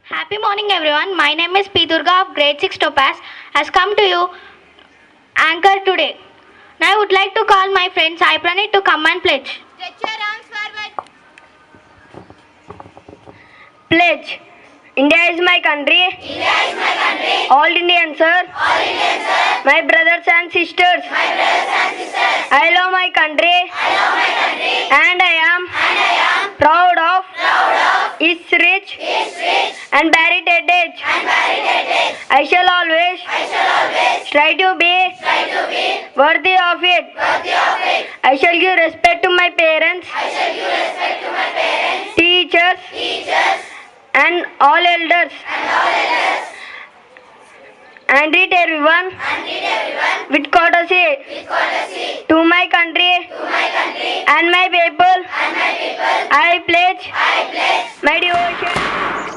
Happy morning everyone. My name is P. Durga of grade 6 Topaz has come to you anchor today. Now I would like to call my friend Sai Pranit to come and pledge. Stretch your arms forward. Pledge. India is my country. India is my country. All Indians, sir. All Indians, sir. My brothers and sisters. My brothers and sisters. I love my country. I love my country. And I am proud of its rich and varied heritage. I shall always try to be worthy of it. I shall give respect to my parents, teachers, and all elders, and treat everyone with courtesy. To my country and my people, I pledge my devotion.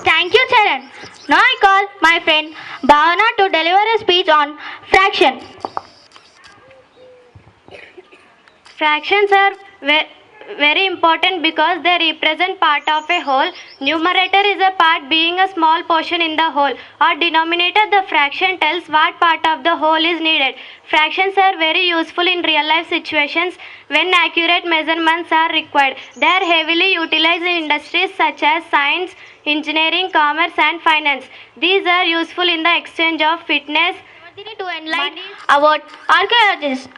Thank you, Charan. Now I call my friend Bhavana to deliver a speech on fraction. Fractions are very important because they represent part of a whole. Numerator is a part being a small portion in the whole. Or denominator, the fraction tells what part of the whole is needed. Fractions are very useful in real life situations when accurate measurements are required. They are heavily utilized in industries such as science, engineering, commerce and finance. These are useful in the exchange of fitness to enlighten about archaeologist.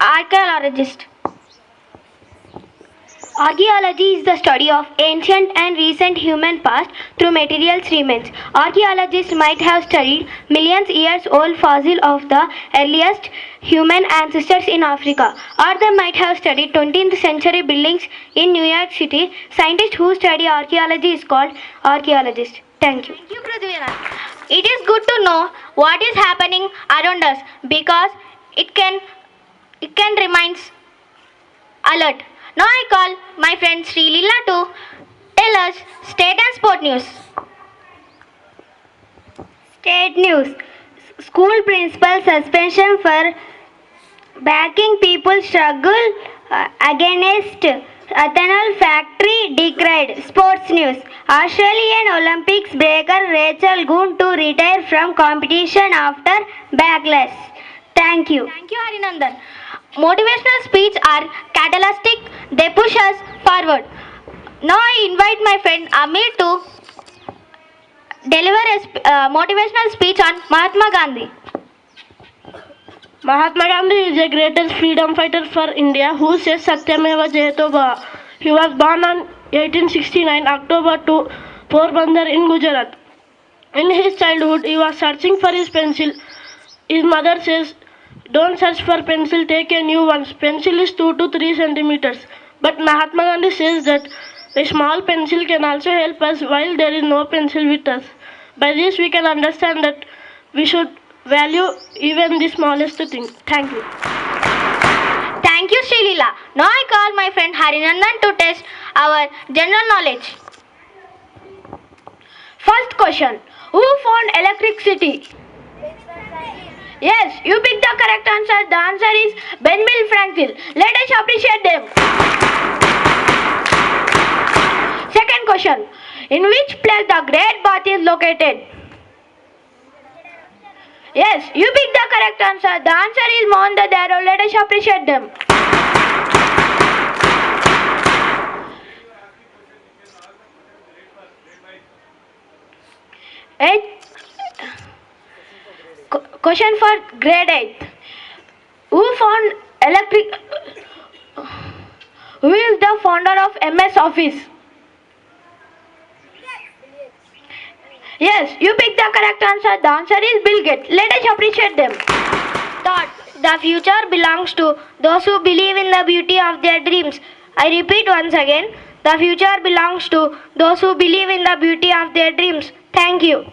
Archaeology is the study of ancient and recent human past through materials remains. Archaeologists might have studied millions years old fossil of the earliest human ancestors in Africa, or they might have studied 20th century buildings in New York City. Scientists who study archaeology is called archaeologists. Thank you. Thank you, Prithviraj. It is good to know what is happening around us because it can remain alert. Now I call my friend Sri Lila to tell us state and sport news. State news. School principal suspension for backing people struggle against ethanol factory decried. Sports news. Australian Olympics breaker Rachel Goon to retire from competition after backlash. Thank you. Thank you, Harinandan. Motivational speech are catalytic. They push us forward. Now I invite my friend Amir to deliver a motivational speech on Mahatma Gandhi. Mahatma Gandhi is the greatest freedom fighter for India who says Satyameva Jayato Bhava. He was born on 1869 October to Porbandar in Gujarat. In his childhood, he was searching for his pencil. His mother says, "Don't search for pencil, take a new one. Pencil is 2 to 3 centimeters. But Mahatma Gandhi says that a small pencil can also help us while there is no pencil with us. By this we can understand that we should value even the smallest thing." Thank you. Thank you, Sri Lila. Now I call my friend Harinandan to test our general knowledge. First question. Who found electricity? Yes, you picked the correct answer. The answer is Benjamin Franklin. Let us appreciate them. Second question. In which place the Great Bath is located? Yes, you picked the correct answer. The answer is Mohenjo-daro. Let us appreciate them. Question for grade 8. Who found Who is the founder of MS Office? Yes, you picked the correct answer. The answer is Bill Gates. Let us appreciate them. Third, the future belongs to those who believe in the beauty of their dreams. I repeat once again. The future belongs to those who believe in the beauty of their dreams. Thank you.